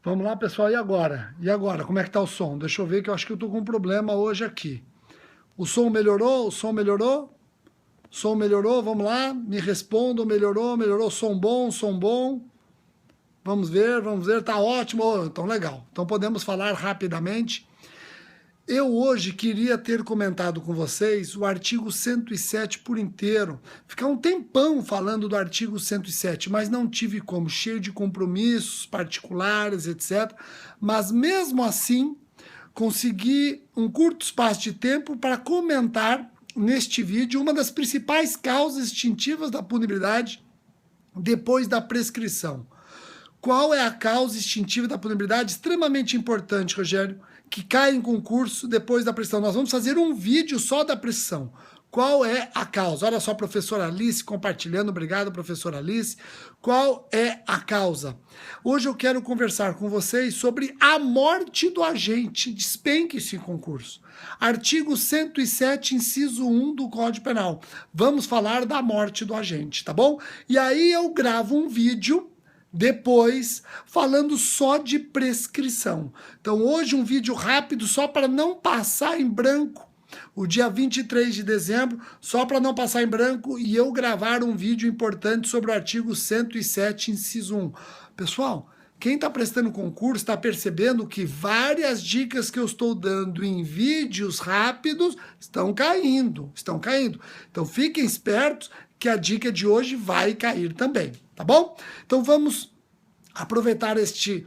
Vamos lá, pessoal, e agora? E agora, como é que tá o som? Deixa eu ver que eu acho que eu tô com um problema hoje aqui. O som melhorou? O som melhorou? Som melhorou? Vamos lá, me respondam, melhorou, melhorou, som bom, som bom. Vamos ver, tá ótimo, então legal. Então podemos falar rapidamente. Eu hoje queria ter comentado com vocês o artigo 107 por inteiro. Ficar um tempão falando do artigo 107, mas não tive como, cheio de compromissos particulares, etc. Mas mesmo assim, consegui um curto espaço de tempo para comentar neste vídeo uma das principais causas extintivas da punibilidade depois da prescrição. Qual é a causa extintiva da punibilidade? Extremamente importante, Rogério, que cai em concurso depois da prescrição. Nós vamos fazer um vídeo só da prescrição. Qual é a causa? Olha só, professora Alice compartilhando. Obrigado, professora Alice. Qual é a causa? Hoje eu quero conversar com vocês sobre a morte do agente. Despenque-se em concurso. Artigo 107, inciso 1 do Código Penal. Vamos falar da morte do agente, tá bom? E aí eu gravo um vídeo depois, falando só de prescrição. Então hoje um vídeo rápido, só para não passar em branco, o dia 23 de dezembro, só para não passar em branco, e eu gravar um vídeo importante sobre o artigo 107, inciso 1. Pessoal, quem está prestando concurso está percebendo que várias dicas que eu estou dando em vídeos rápidos estão caindo, Então fiquem espertos que a dica de hoje vai cair também, tá bom? Então vamos aproveitar este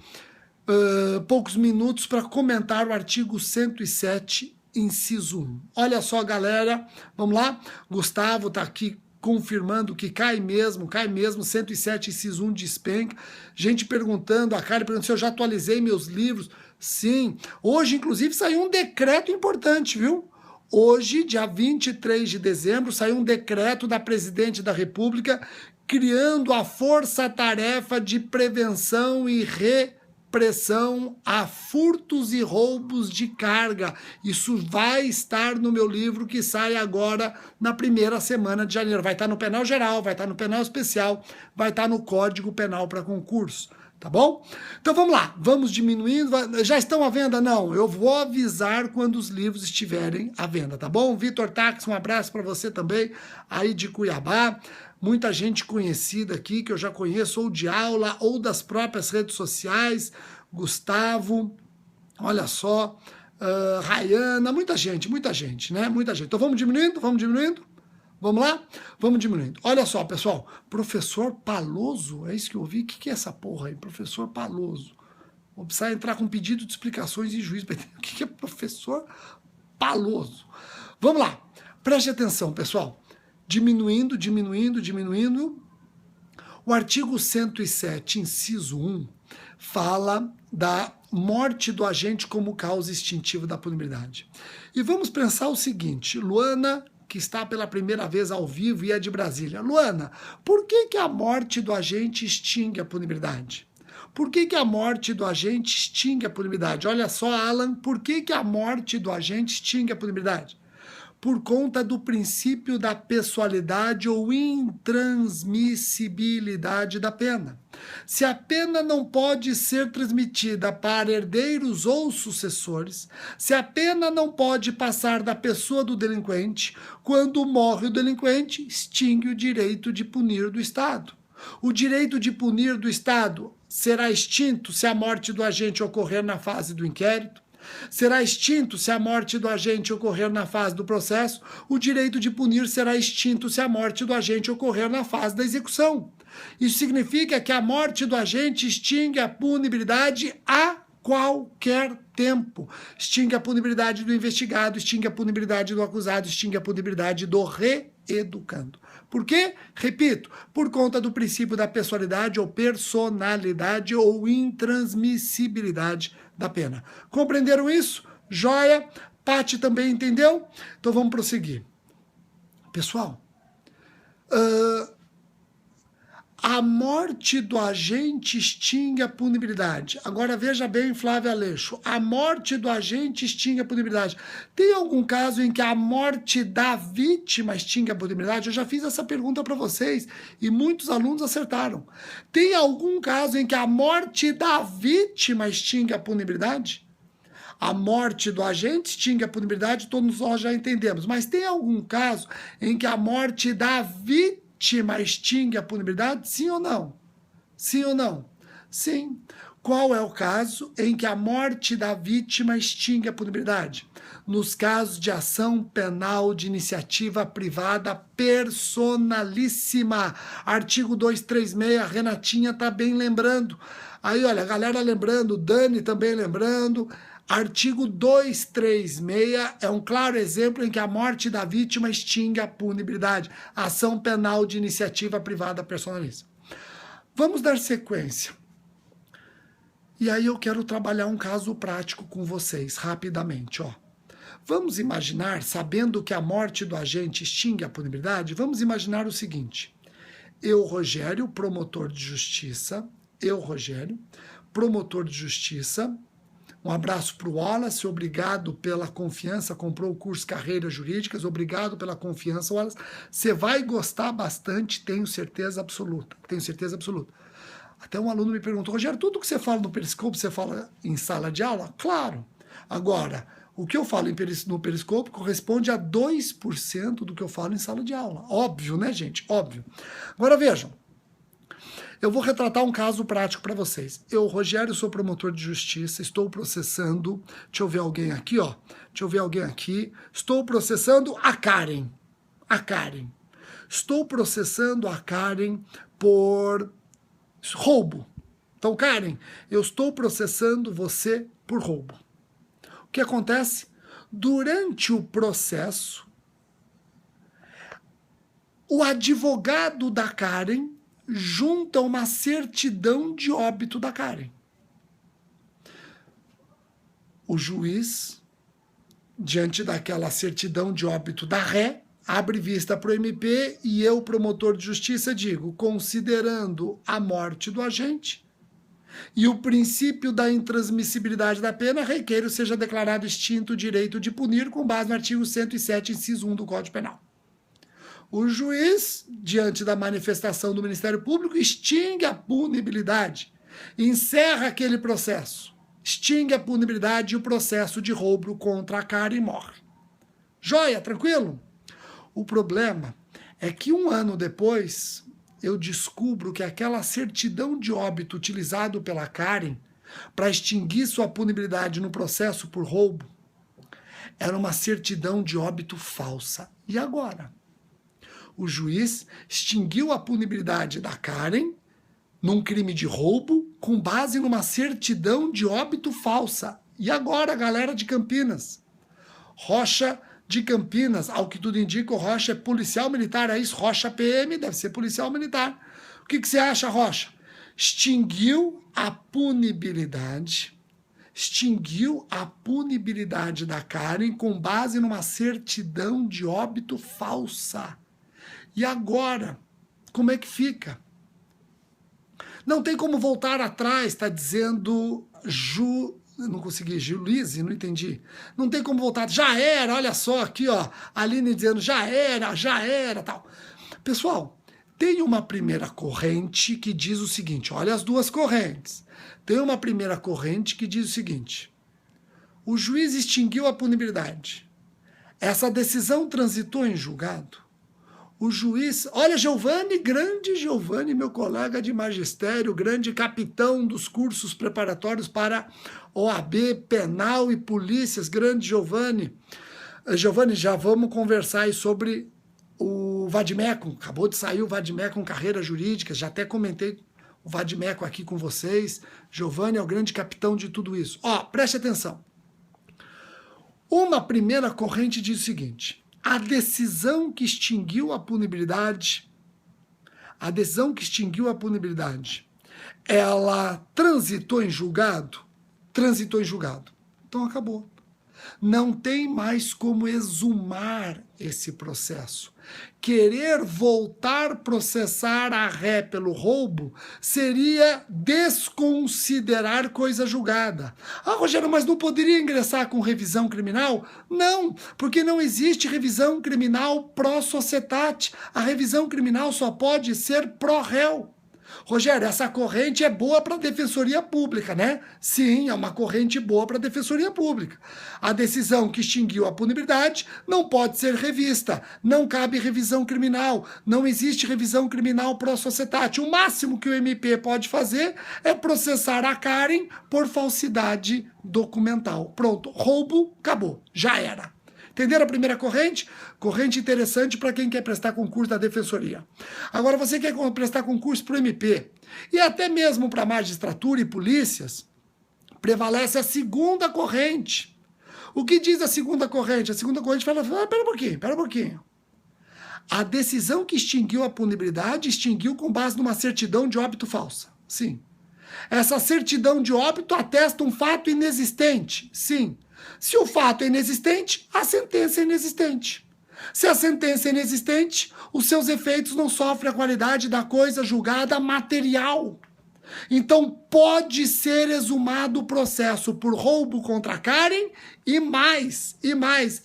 poucos minutos para comentar o artigo 107, inciso 1. Olha só, galera, vamos lá? Gustavo está aqui confirmando que cai mesmo, 107, inciso 1 despenca. Gente perguntando, a Karen perguntando se eu já atualizei meus livros. Sim, hoje inclusive saiu um decreto importante, viu? Hoje, dia 23 de dezembro, saiu um decreto da Presidente da República criando a Força-Tarefa de Prevenção e Repressão a Furtos e Roubos de Carga. Isso vai estar no meu livro que sai agora na primeira semana de janeiro. Vai estar no Penal Geral, vai estar no Penal Especial, vai estar no Código Penal para concurso. Tá bom? Então vamos lá, vamos diminuindo. Já estão à venda? Não, eu vou avisar quando os livros estiverem à venda, tá bom? Vitor Tax, um abraço para você também, aí de Cuiabá. Muita gente conhecida aqui, que eu já conheço, ou de aula, ou das próprias redes sociais. Gustavo, olha só, Rayana, muita gente, né? Muita gente. Então vamos diminuindo? Vamos lá? Vamos diminuindo. Olha só, pessoal. Professor Paloso, é isso que eu ouvi? O que é essa porra aí? Professor Paloso. Vou precisar entrar com pedido de explicações e juiz para entender o que é professor Paloso. Vamos lá. Preste atenção, pessoal. Diminuindo. O artigo 107, inciso 1, fala da morte do agente como causa extintiva da punibilidade. E vamos pensar o seguinte, Luana, que está pela primeira vez ao vivo e é de Brasília. Luana, por que a morte do agente extingue a punibilidade? Por que a morte do agente extingue a punibilidade? Olha só, Alan, por que a morte do agente extingue a punibilidade? Por conta do princípio da pessoalidade ou intransmissibilidade da pena. Se a pena não pode ser transmitida para herdeiros ou sucessores, se a pena não pode passar da pessoa do delinquente, quando morre o delinquente, extingue o direito de punir do Estado. O direito de punir do Estado será extinto se a morte do agente ocorrer na fase do inquérito, será extinto se a morte do agente ocorrer na fase do processo, o direito de punir será extinto se a morte do agente ocorrer na fase da execução. Isso significa que a morte do agente extingue a punibilidade a qualquer tempo. Extingue a punibilidade do investigado, extingue a punibilidade do acusado, extingue a punibilidade do reeducando. Por quê? Repito, por conta do princípio da pessoalidade ou personalidade ou intransmissibilidade da pena. Compreenderam isso? Joia? Pati também entendeu? Então vamos prosseguir. Pessoal, a morte do agente extingue a punibilidade. Agora veja bem, Flávia Aleixo, a morte do agente extingue a punibilidade. Tem algum caso em que a morte da vítima extingue a punibilidade? Eu já fiz essa pergunta para vocês e muitos alunos acertaram. Tem algum caso em que a morte da vítima extingue a punibilidade? A morte do agente extingue a punibilidade, todos nós já entendemos. Mas tem algum caso em que a morte da vítima extingue a punibilidade? Sim ou não? Sim ou não? Sim. Qual é o caso em que a morte da vítima extingue a punibilidade? Nos casos de ação penal de iniciativa privada personalíssima. Artigo 236, Renatinha está bem lembrando. Aí, olha, a galera lembrando, Dani também lembrando. Artigo 236 é um claro exemplo em que a morte da vítima extingue a punibilidade. Ação penal de iniciativa privada personalíssima. Vamos dar sequência. E aí eu quero trabalhar um caso prático com vocês, rapidamente. Ó. Vamos imaginar, sabendo que a morte do agente extingue a punibilidade, vamos imaginar o seguinte. Eu, Rogério, promotor de justiça, um abraço para o Wallace, obrigado pela confiança, comprou o curso Carreiras Jurídicas, obrigado pela confiança, Wallace. Você vai gostar bastante, tenho certeza absoluta, Até um aluno me perguntou, Rogério, tudo que você fala no Periscope, você fala em sala de aula? Claro. Agora, o que eu falo no Periscope corresponde a 2% do que eu falo em sala de aula. Óbvio, né, gente? Óbvio. Agora, vejam. Eu vou retratar um caso prático para vocês. Eu, Rogério, sou promotor de justiça, estou processando... Deixa eu ver alguém aqui, ó. Estou processando a Karen. Estou processando a Karen por roubo. Então, Karen, eu estou processando você por roubo. O que acontece? Durante o processo, o advogado da Karen junta uma certidão de óbito da Karen. O juiz, diante daquela certidão de óbito da ré, abre vista para o MP e eu, promotor de justiça, digo, considerando a morte do agente e o princípio da intransmissibilidade da pena, requeiro seja declarado extinto o direito de punir com base no artigo 107, inciso 1 do Código Penal. O juiz, diante da manifestação do Ministério Público, extingue a punibilidade, encerra aquele processo, extingue a punibilidade e o processo de roubo contra a Karen morre. Joia, tranquilo? O problema é que 1 ano depois, eu descubro que aquela certidão de óbito utilizada pela Karen para extinguir sua punibilidade no processo por roubo era uma certidão de óbito falsa. E agora? O juiz extinguiu a punibilidade da Karen num crime de roubo com base numa certidão de óbito falsa. E agora, galera de Campinas? Rocha de Campinas, ao que tudo indica, o Rocha é policial militar, é isso? Rocha PM, deve ser policial militar. O que você acha, Rocha? Extinguiu a punibilidade da Karen com base numa certidão de óbito falsa. E agora, como é que fica? Não tem como voltar atrás, está dizendo não consegui, Julise, não entendi. Não tem como voltar, já era, olha só aqui, ó, a Aline dizendo já era, tal. Pessoal, tem uma primeira corrente que diz o seguinte, olha as duas correntes. Tem uma primeira corrente que diz o seguinte, o juiz extinguiu a punibilidade. Essa decisão transitou em julgado. O juiz, olha, grande Giovanni, meu colega de magistério, grande capitão dos cursos preparatórios para OAB, penal e polícias, grande Giovanni. Giovanni, já vamos conversar aí sobre o Vadimeco, acabou de sair o Vadimeco com Carreiras Jurídicas, já até comentei o Vadimeco aqui com vocês. Giovanni é o grande capitão de tudo isso. Ó, preste atenção. Uma primeira corrente diz o seguinte, a decisão que extinguiu a punibilidade, ela transitou em julgado? Transitou em julgado. Então acabou. Não tem mais como exumar esse processo. Querer voltar a processar a ré pelo roubo seria desconsiderar coisa julgada. Ah, Rogério, mas não poderia ingressar com revisão criminal? Não, porque não existe revisão criminal pró-societate. A revisão criminal só pode ser pró-réu. Rogério, essa corrente é boa para a Defensoria Pública, né? Sim, é uma corrente boa para a Defensoria Pública. A decisão que extinguiu a punibilidade não pode ser revista, não cabe revisão criminal, não existe revisão criminal pró-societate. O máximo que o MP pode fazer é processar a Karen por falsidade documental. Pronto, roubo, acabou, já era. Entenderam a primeira corrente? Corrente interessante para quem quer prestar concurso da Defensoria. Agora, você quer prestar concurso para o MP, e até mesmo para magistratura e polícias, prevalece a segunda corrente. O que diz a segunda corrente? A segunda corrente fala, pera um pouquinho. A decisão que extinguiu a punibilidade, extinguiu com base numa certidão de óbito falsa. Sim. Essa certidão de óbito atesta um fato inexistente. Sim. Se o fato é inexistente, a sentença é inexistente. Se a sentença é inexistente, os seus efeitos não sofrem a qualidade da coisa julgada material. Então pode ser exumado o processo por roubo contra Karen e mais,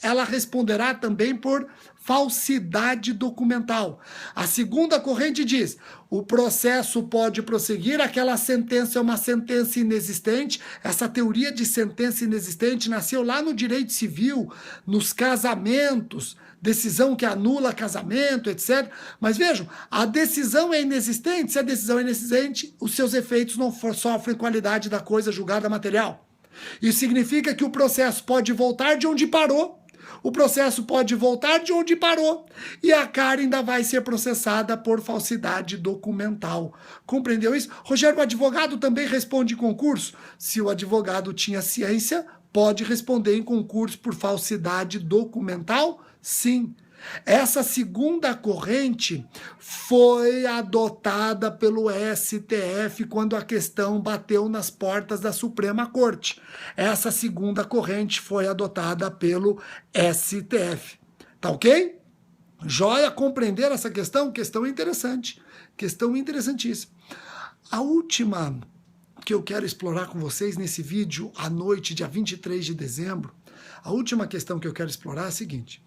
ela responderá também por falsidade documental. A segunda corrente diz, o processo pode prosseguir, aquela sentença é uma sentença inexistente. Essa teoria de sentença inexistente nasceu lá no direito civil, nos casamentos, decisão que anula casamento, etc. Mas vejam, a decisão é inexistente. Se a decisão é inexistente, os seus efeitos não sofrem qualidade da coisa julgada material. Isso significa que o processo pode voltar de onde parou. O processo pode voltar de onde parou. E a Karen ainda vai ser processada por falsidade documental. Compreendeu isso? Rogério, o advogado também responde em concurso? Se o advogado tinha ciência, pode responder em concurso por falsidade documental? Sim. Essa segunda corrente foi adotada pelo STF quando a questão bateu nas portas da Suprema Corte. Essa segunda corrente foi adotada pelo STF. Tá ok? Joia, compreender essa questão? Questão interessante. Questão interessantíssima. A última que eu quero explorar com vocês nesse vídeo, à noite, dia 23 de dezembro, a última questão que eu quero explorar é a seguinte.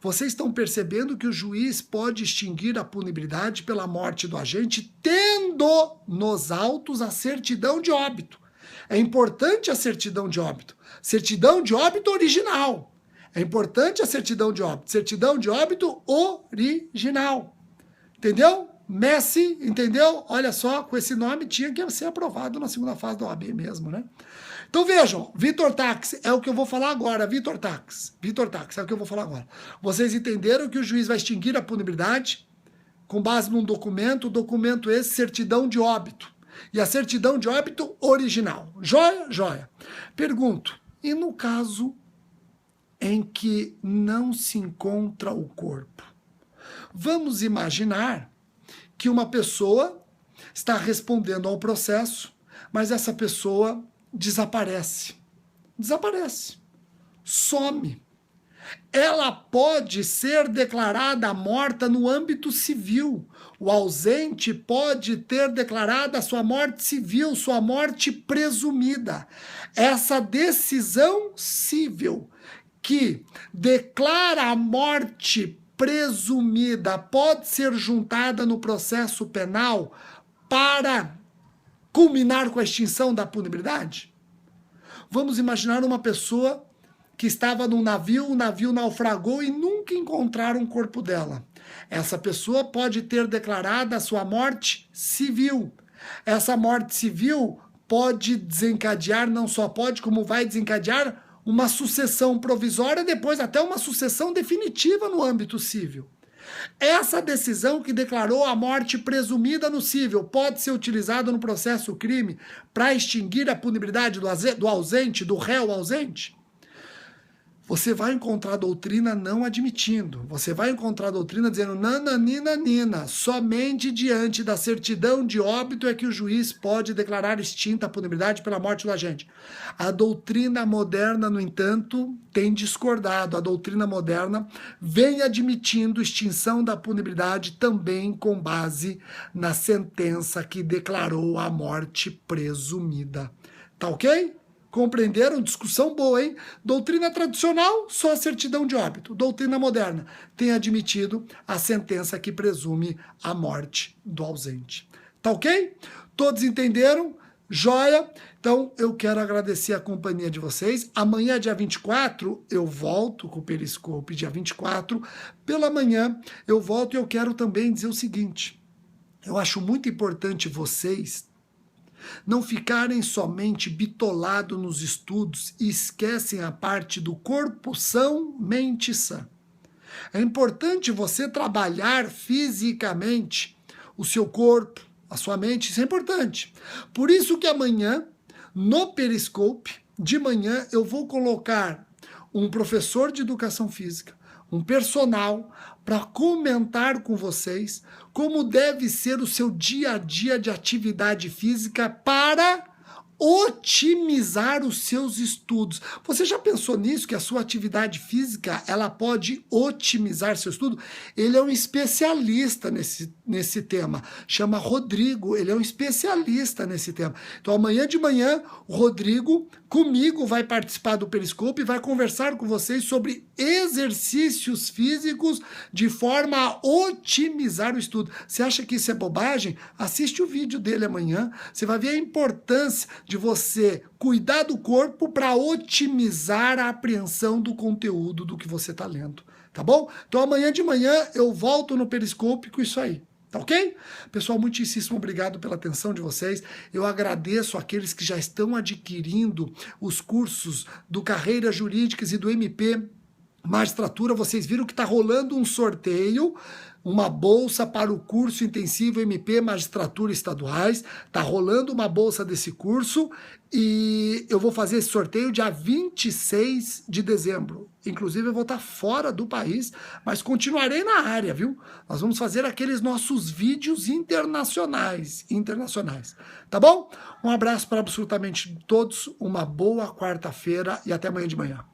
Vocês estão percebendo que o juiz pode extinguir a punibilidade pela morte do agente, tendo nos autos a certidão de óbito. É importante a certidão de óbito. Certidão de óbito original. É importante a certidão de óbito. Certidão de óbito original. Entendeu? Messi, entendeu? Olha só, com esse nome tinha que ser aprovado na segunda fase da OAB mesmo, né? Então vejam, Vitor Tax, é o que eu vou falar agora, Vitor Tax, é o que eu vou falar agora. Vocês entenderam que o juiz vai extinguir a punibilidade com base num documento, documento esse, certidão de óbito. E a certidão de óbito original. Joia? Joia. Pergunto, e no caso em que não se encontra o corpo? Vamos imaginar que uma pessoa está respondendo ao processo, mas essa pessoa desaparece, some. Ela pode ser declarada morta no âmbito civil. O ausente pode ter declarado a sua morte civil, sua morte presumida. Essa decisão civil que declara a morte presumida pode ser juntada no processo penal para culminar com a extinção da punibilidade? Vamos imaginar uma pessoa que estava num navio, o navio naufragou e nunca encontraram o corpo dela. Essa pessoa pode ter declarado a sua morte civil. Essa morte civil pode desencadear, não só pode, como vai desencadear uma sucessão provisória, depois até uma sucessão definitiva no âmbito civil. Essa decisão que declarou a morte presumida no cível pode ser utilizada no processo crime para extinguir a punibilidade do ausente, do réu ausente? você vai encontrar a doutrina não admitindo. Você vai encontrar a doutrina dizendo, nananina, somente diante da certidão de óbito é que o juiz pode declarar extinta a punibilidade pela morte do agente. A doutrina moderna, no entanto, tem discordado. A doutrina moderna vem admitindo extinção da punibilidade também com base na sentença que declarou a morte presumida. Tá ok? Compreenderam? Discussão boa, hein? Doutrina tradicional, só a certidão de óbito. Doutrina moderna tem admitido a sentença que presume a morte do ausente. Tá ok? Todos entenderam? Joia? Então, eu quero agradecer a companhia de vocês. Amanhã, dia 24, eu volto com o Periscope, dia 24. Pela manhã, eu volto e eu quero também dizer o seguinte. Eu acho muito importante vocês não ficarem somente bitolados nos estudos e esquecem a parte do corpo são, mente sã. É importante você trabalhar fisicamente o seu corpo, a sua mente, isso é importante. Por isso que amanhã, no Periscope, de manhã, eu vou colocar um professor de educação física, um personal, para comentar com vocês como deve ser o seu dia a dia de atividade física para otimizar os seus estudos. Você já pensou nisso, que a sua atividade física ela pode otimizar seu estudo? Ele é um especialista nesse tema, chama Rodrigo, ele é um especialista nesse tema. Então amanhã de manhã, o Rodrigo comigo vai participar do Periscope e vai conversar com vocês sobre exercícios físicos de forma a otimizar o estudo. Você acha que isso é bobagem? Assiste o vídeo dele amanhã, você vai ver a importância de você cuidar do corpo para otimizar a apreensão do conteúdo do que você está lendo, tá bom? Então amanhã de manhã eu volto no Periscope com isso aí. Tá ok? Pessoal, muitíssimo obrigado pela atenção de vocês. Eu agradeço aqueles que já estão adquirindo os cursos do Carreiras Jurídicas e do MP Magistratura. Vocês viram que está rolando um sorteio, uma bolsa para o curso intensivo MP Magistratura Estaduais. Está rolando uma bolsa desse curso e eu vou fazer esse sorteio dia 26 de dezembro. Inclusive eu vou estar fora do país, mas continuarei na área, viu? Nós vamos fazer aqueles nossos vídeos internacionais, tá bom? Um abraço para absolutamente todos, uma boa quarta-feira e até amanhã de manhã.